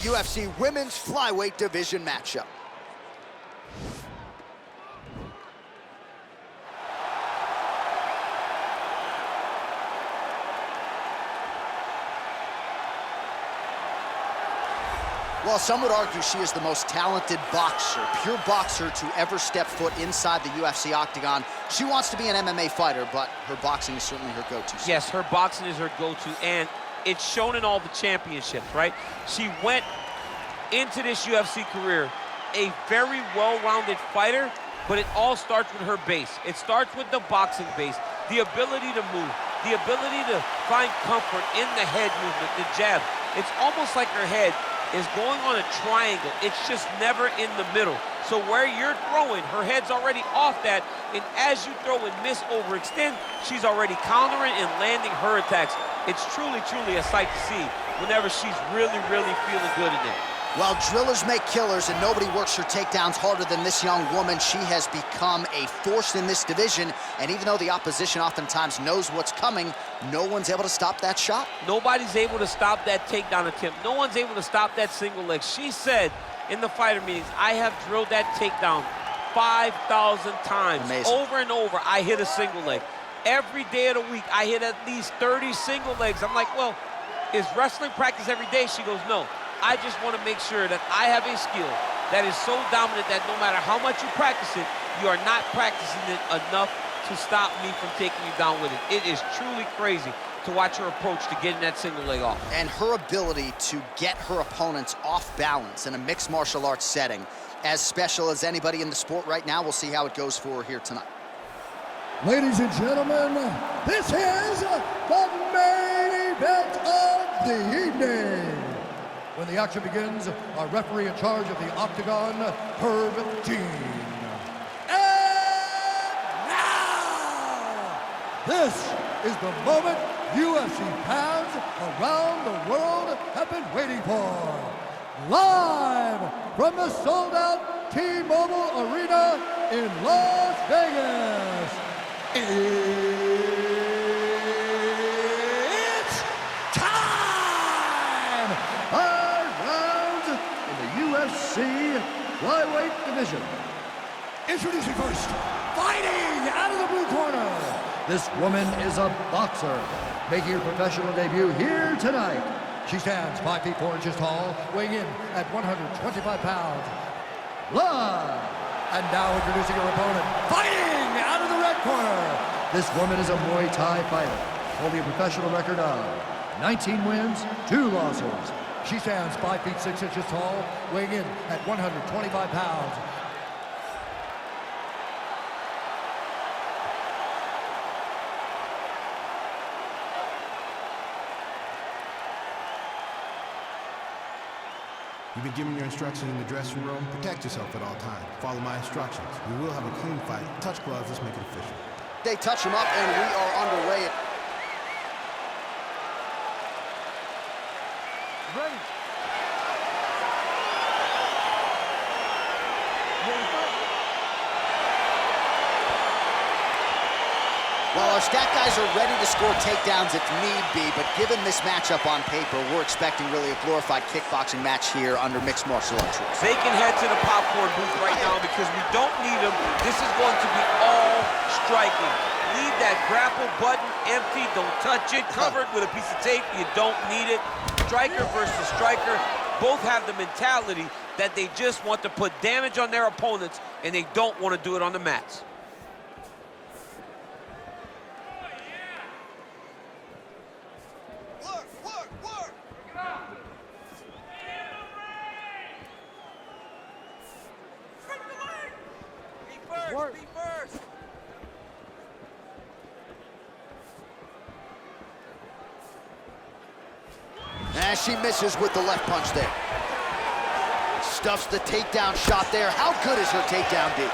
UFC Women's Flyweight Division matchup. Well, some would argue she is the most talented boxer, pure boxer to ever step foot inside the UFC octagon. She wants to be an MMA fighter, but her boxing is certainly her go-to. Yes, her boxing is her go-to, and it's shown in all the championships, right? She went into this UFC career a very well-rounded fighter, but it all starts with her base. It starts with the boxing base, the ability to move, the ability to find comfort in the head movement, the jab. It's almost like her head is going on a triangle. It's just never in the middle. So where you're throwing, her head's already off that, and as you throw and miss, overextend, she's already countering and landing her attacks. It's truly, truly a sight to see whenever she's really, really feeling good in there. Well, drillers make killers, and nobody works her takedowns harder than this young woman. She has become a force in this division, and even though the opposition oftentimes knows what's coming, no one's able to stop that shot. Nobody's able to stop that takedown attempt. No one's able to stop that single leg. She said in the fighter meetings, I have drilled that takedown 5,000 times. Amazing. Over and over, I hit a single leg. Every day of the week, I hit at least 30 single legs. I'm like, well, is wrestling practice every day? She goes, no. I just want to make sure that I have a skill that is so dominant that no matter how much you practice it, you are not practicing it enough to stop me from taking you down with it. It is truly crazy to watch her approach to getting that single leg off. And her ability to get her opponents off balance in a mixed martial arts setting, as special as anybody in the sport right now. We'll see how it goes for her here tonight. Ladies and gentlemen, this is the main event of the evening. When the action begins, our referee in charge of the octagon, Herb Dean. And now, this is the moment UFC fans around the world have been waiting for. Live from the sold-out T-Mobile Arena in Las Vegas. It's time! 5 rounds in the UFC Flyweight Division. Introducing first, fighting out of the blue corner. This woman is a boxer, making her professional debut here tonight. She stands 5 feet 4 inches tall, weighing in at 125 pounds. Live! And now introducing her opponent, fighting out of the red corner. This woman is a Muay Thai fighter, holding a professional record of 19 wins, 2 losses. She stands 5 feet 6 inches tall, weighing in at 125 pounds. You've been given your instructions in the dressing room. Protect yourself at all times. Follow my instructions. We will have a clean fight. Touch gloves, let's make it official. They touch him up, and we are underway. Ready. Well, our stat guys are ready to score takedowns if need be, but given this matchup on paper, we're expecting really a glorified kickboxing match here under mixed martial arts rules. They can head to the popcorn booth right now because we don't need them. This is going to be all striking. Leave that grapple button empty. Don't touch it. Cover it with a piece of tape. You don't need it. Striker versus striker both have the mentality that they just want to put damage on their opponents, and they don't want to do it on the mats. Be first. And she misses with the left punch there. Stuffs the takedown shot there. How good is her takedown D?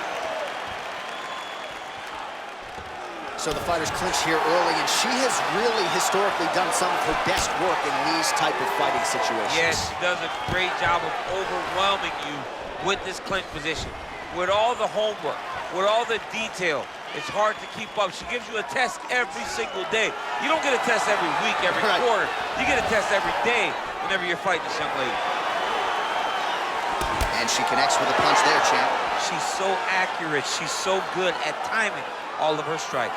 So the fighters clinch here early, and she has really historically done some of her best work in these type of fighting situations. Yes, she does a great job of overwhelming you with this clinch position. With all the homework, with all the detail, it's hard to keep up. She gives you a test every single day. You don't get a test every week, every quarter. You get a test every day whenever you're fighting this young lady. And she connects with a punch there, champ. She's so accurate. She's so good at timing all of her strikes.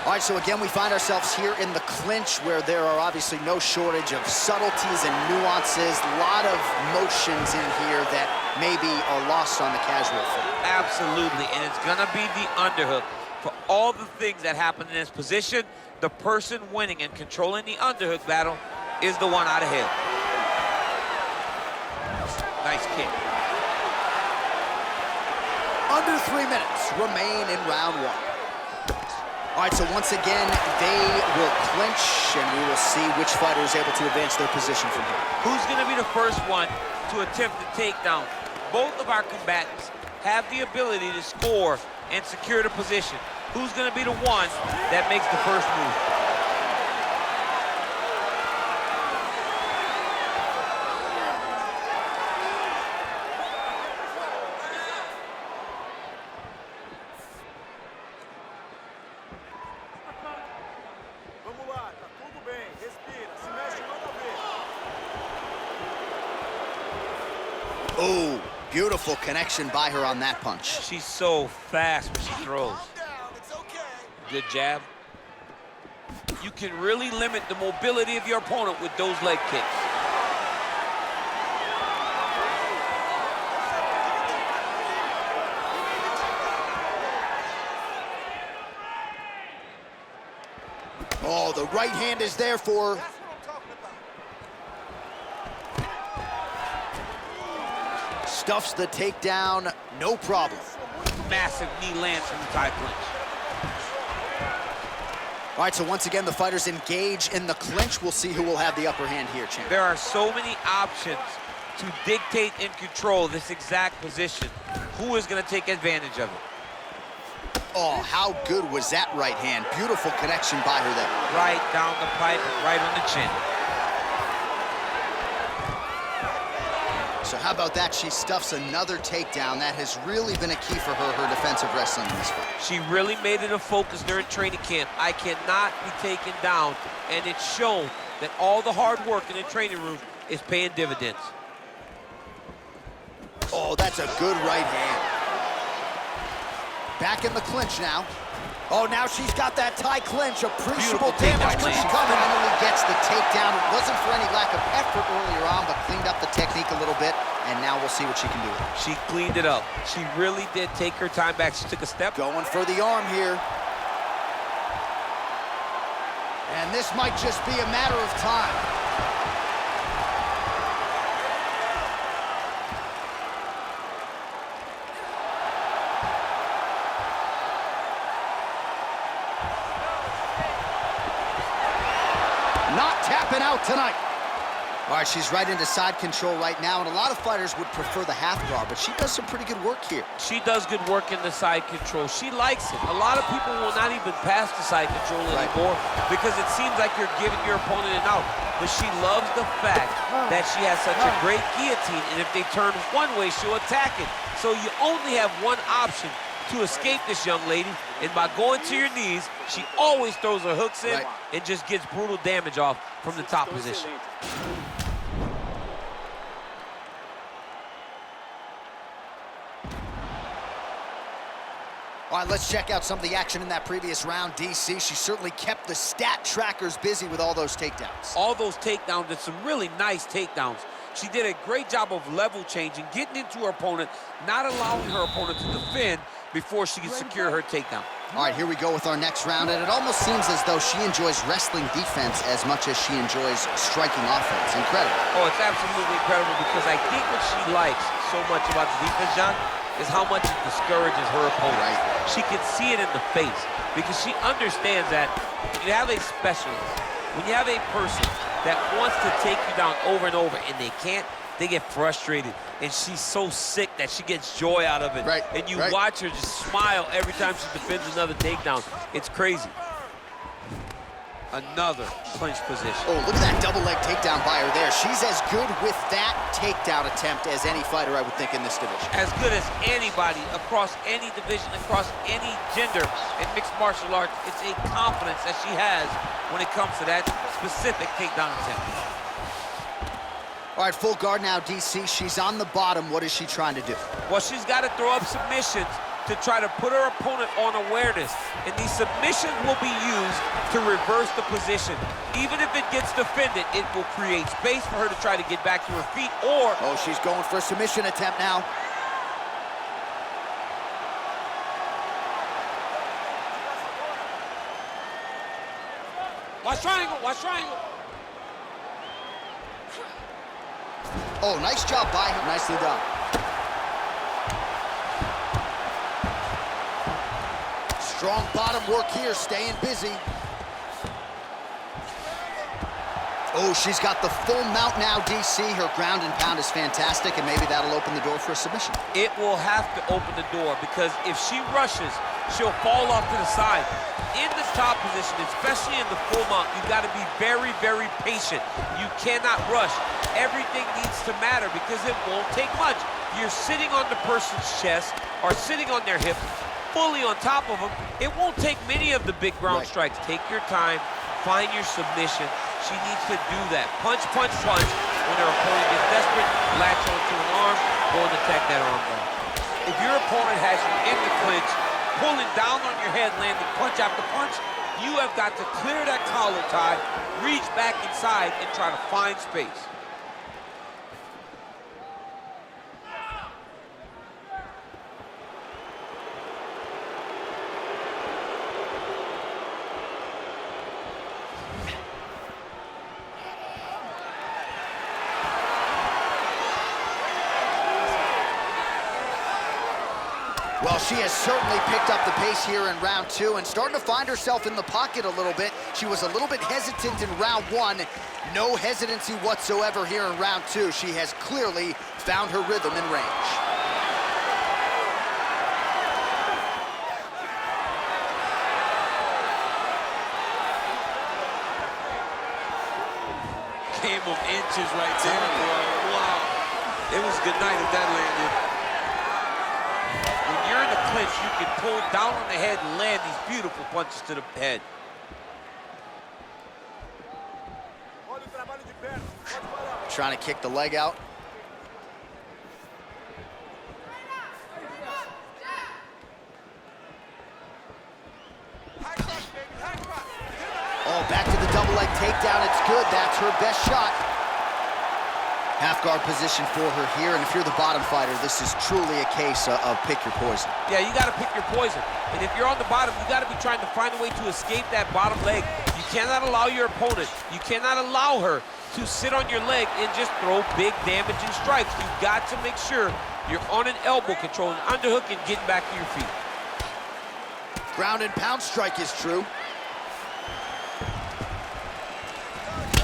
All right, so again, we find ourselves here in the clinch where there are obviously no shortage of subtleties and nuances, a lot of motions in here that maybe are lost on the casual fan. Absolutely, and it's gonna be the underhook. For all the things that happen in this position, the person winning and controlling the underhook battle is the one out ahead. Nice kick. Under 3 minutes remain in round one. All right, so once again, they will clinch, and we will see which fighter is able to advance their position from here. Who's going to be the first one to attempt the takedown? Both of our combatants have the ability to score and secure the position. Who's going to be the one that makes the first move? Oh, beautiful connection by her on that punch. She's so fast when she throws. Good jab. You can really limit the mobility of your opponent with those leg kicks. Oh, the right hand is there for her. Stuffs the takedown, no problem. Massive knee lands from the tie clinch. All right, so once again, the fighters engage in the clinch. We'll see who will have the upper hand here, champ. There are so many options to dictate and control this exact position. Who is going to take advantage of it? Oh, how good was that right hand? Beautiful connection by her there. Right down the pipe, right on the chin. So how about that? She stuffs another takedown. That has really been a key for her defensive wrestling in this fight. She really made it a focus during training camp. I cannot be taken down, and it's shown that all the hard work in the training room is paying dividends. Oh, that's a good right hand. Back in the clinch now. Oh, now she's got that tie clinch. Appreciable damage coming. Finally gets the takedown. It wasn't for any lack of effort earlier on, but cleaned up the technique a little bit, and now we'll see what she can do with it. She cleaned it up. She really did take her time back. She took a step. Going for the arm here. And this might just be a matter of time. Not tapping out tonight. All right, she's right into side control right now, and a lot of fighters would prefer the half guard, but she does some pretty good work here. She does good work in the side control. She likes it. A lot of people will not even pass the side control anymore because it seems like you're giving your opponent an out. But she loves the fact that she has such a great guillotine, and if they turn one way, she'll attack it. So you only have one option to escape this young lady, and by going to your knees, she always throws her hooks in and just gets brutal damage off from the top position. All right, let's check out some of the action in that previous round. DC, she certainly kept the stat trackers busy with all those takedowns. All those takedowns, and some really nice takedowns. She did a great job of level changing, getting into her opponent, not allowing her opponent to defend before she can secure her takedown. All right, here we go with our next round, and it almost seems as though she enjoys wrestling defense as much as she enjoys striking offense. Incredible. Oh, it's absolutely incredible, because I think what she likes so much about the defense, John, is how much it discourages her opponent. Right. She can see it in the face, because she understands that when you have a specialist, when you have a person that wants to take you down over and over and they can't, they get frustrated. And she's so sick that she gets joy out of it. Right. And you watch her just smile every time she defends another takedown. It's crazy. Another clinch position. Oh, look at that double leg takedown by her there. She's as good with that takedown attempt as any fighter, I would think, in this division. As good as anybody across any division, across any gender in mixed martial arts. It's a confidence that she has when it comes to that specific takedown attempt. All right, full guard now, DC. She's on the bottom. What is she trying to do? Well, she's got to throw up submissions to try to put her opponent on awareness. And these submissions will be used to reverse the position. Even if it gets defended, it will create space for her to try to get back to her feet, or... Oh, she's going for a submission attempt now. Watch triangle, watch triangle. Oh, nice job by her. Nicely done. Strong bottom work here, staying busy. Oh, she's got the full mount now, DC. Her ground and pound is fantastic, and maybe that'll open the door for a submission. It will have to open the door, because if she rushes, she'll fall off to the side. In the top position, especially in the full mount, you've got to be very, very patient. You cannot rush. Everything needs to matter, because it won't take much. You're sitting on the person's chest or sitting on their hip, fully on top of them. It won't take many of the big ground strikes. Take your time, find your submission. She needs to do that. Punch, punch, punch. When her opponent gets desperate, latch onto an arm, go and attack that arm bar. If your opponent has you in the clinch, pulling down on your head, landing punch after punch, you have got to clear that collar tie, reach back inside, and try to find space. Well, she has certainly picked up the pace here in round two and starting to find herself in the pocket a little bit. She was a little bit hesitant in round one. No hesitancy whatsoever here in round two. She has clearly found her rhythm and range. Game of inches right there. Wow. It was good night if that landed. When you're in the clinch, you can pull down on the head and land these beautiful punches to the head. Trying to kick the leg out. Oh, back to the double leg takedown. It's good. That's her best shot. Half guard position for her here, and if you're the bottom fighter, this is truly a case of pick your poison. Yeah, you got to pick your poison. And if you're on the bottom, you got to be trying to find a way to escape that bottom leg. You cannot allow your opponent, you cannot allow her to sit on your leg and just throw big damaging strikes. You've got to make sure you're on an elbow, controlling underhook and getting back to your feet. Ground and pound strike is true.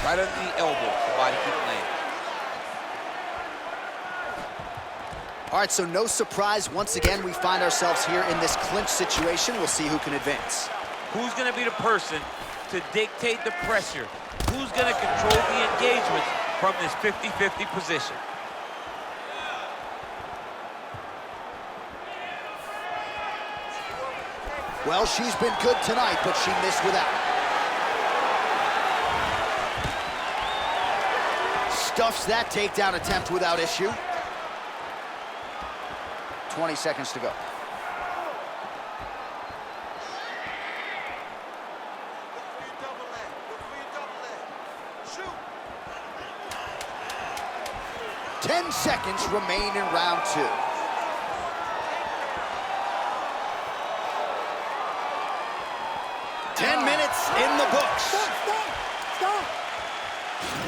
Right under the elbow, the body keep laying. All right, so no surprise. Once again, we find ourselves here in this clinch situation. We'll see who can advance. Who's going to be the person to dictate the pressure? Who's going to control the engagement from this 50-50 position? Well, she's been good tonight, but she missed with that. Stuffs that takedown attempt without issue. 20 seconds to go. Shoot. 10 seconds remain in round two. In the books. Stop.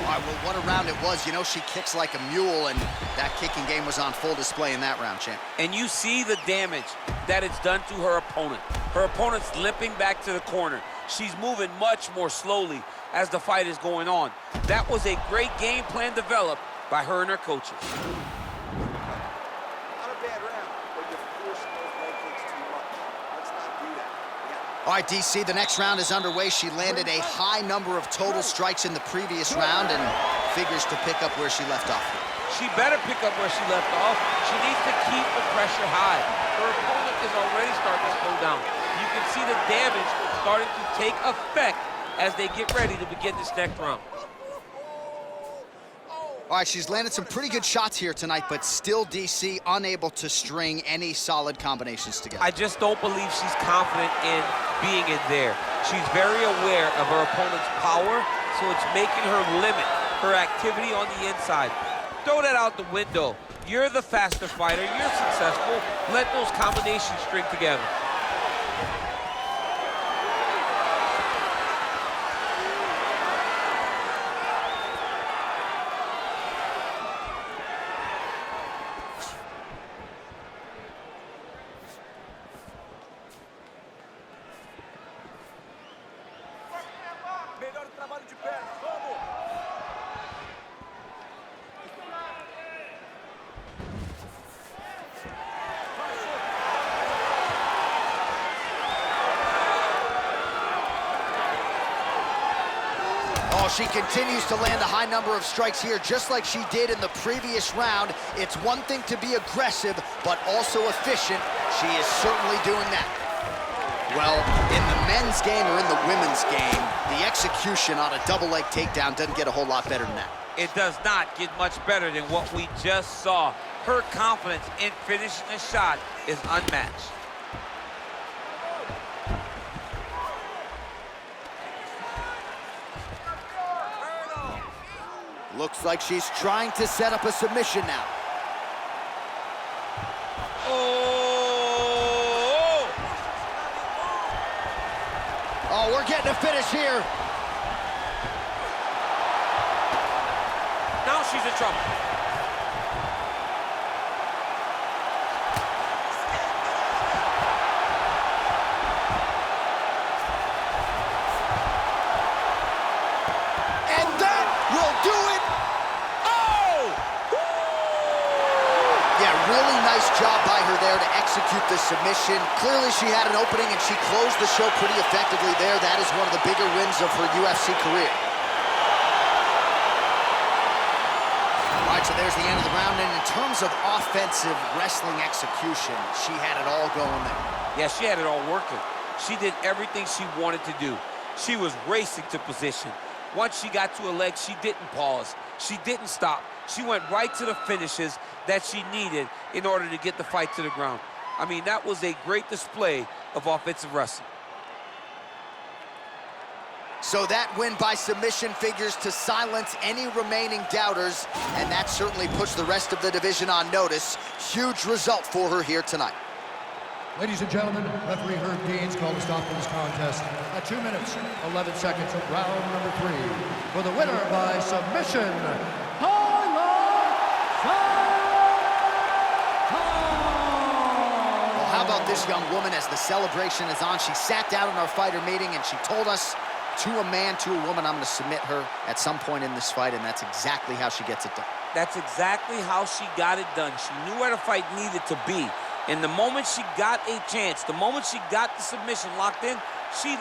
All right, well, what a round it was. You know, she kicks like a mule, and that kicking game was on full display in that round, champ. And you see the damage that it's done to her opponent. Her opponent's limping back to the corner. She's moving much more slowly as the fight is going on. That was a great game plan developed by her and her coaches. Not a bad round, but you're forcing those leg kicks too much. Let's not do that. Yeah. All right, DC, the next round is underway. She landed a high number of total strikes in the previous round and figures to pick up where she left off. She better pick up where she left off. She needs to keep the pressure high. Her opponent is already starting to slow down. You can see the damage starting to take effect as they get ready to begin this next round. All right, she's landed some pretty good shots here tonight, but still, DC, unable to string any solid combinations together. I just don't believe she's confident in being in there. She's very aware of her opponent's power, so it's making her limit her activity on the inside. Throw that out the window. You're the faster fighter. You're successful. Let those combinations string together. Melhor trabalho de perna, vamos! Oh, she continues to land a high number of strikes here, just like she did in the previous round. It's one thing to be aggressive, but also efficient. She is certainly doing that. Well, in the men's game or in the women's game, the execution on a double leg takedown doesn't get a whole lot better than that. It does not get much better than what we just saw. Her confidence in finishing the shot is unmatched. Looks like she's trying to set up a submission now. Oh, we're getting a finish here. Now she's in trouble. And that will do it. Oh! Yeah, really nice job by her there to execute the submission. Clearly she had an opening and she closed the show pretty effectively there. That is one of the bigger wins of her UFC career. All right, so there's the end of the round. And in terms of offensive wrestling execution, she had it all going there. Yeah, she had it all working. She did everything she wanted to do. She was racing to position. Once she got to her leg, she didn't pause. She didn't stop. She went right to the finishes that she needed in order to get the fight to the ground. I mean, that was a great display of offensive wrestling. So that win by submission figures to silence any remaining doubters, and that certainly puts the rest of the division on notice. Huge result for her here tonight. Ladies and gentlemen, referee Herb Deans called a stop to this contest at 2 minutes, 11 seconds of round number 3. For the winner by submission, Talia Santos! Well, how about this young woman as the celebration is on? She sat down in our fighter meeting and she told us, to a man, to a woman, I'm going to submit her at some point in this fight, and that's exactly how she gets it done. That's exactly how she got it done. She knew where the fight needed to be. And the moment she got a chance, the moment she got the submission locked in, she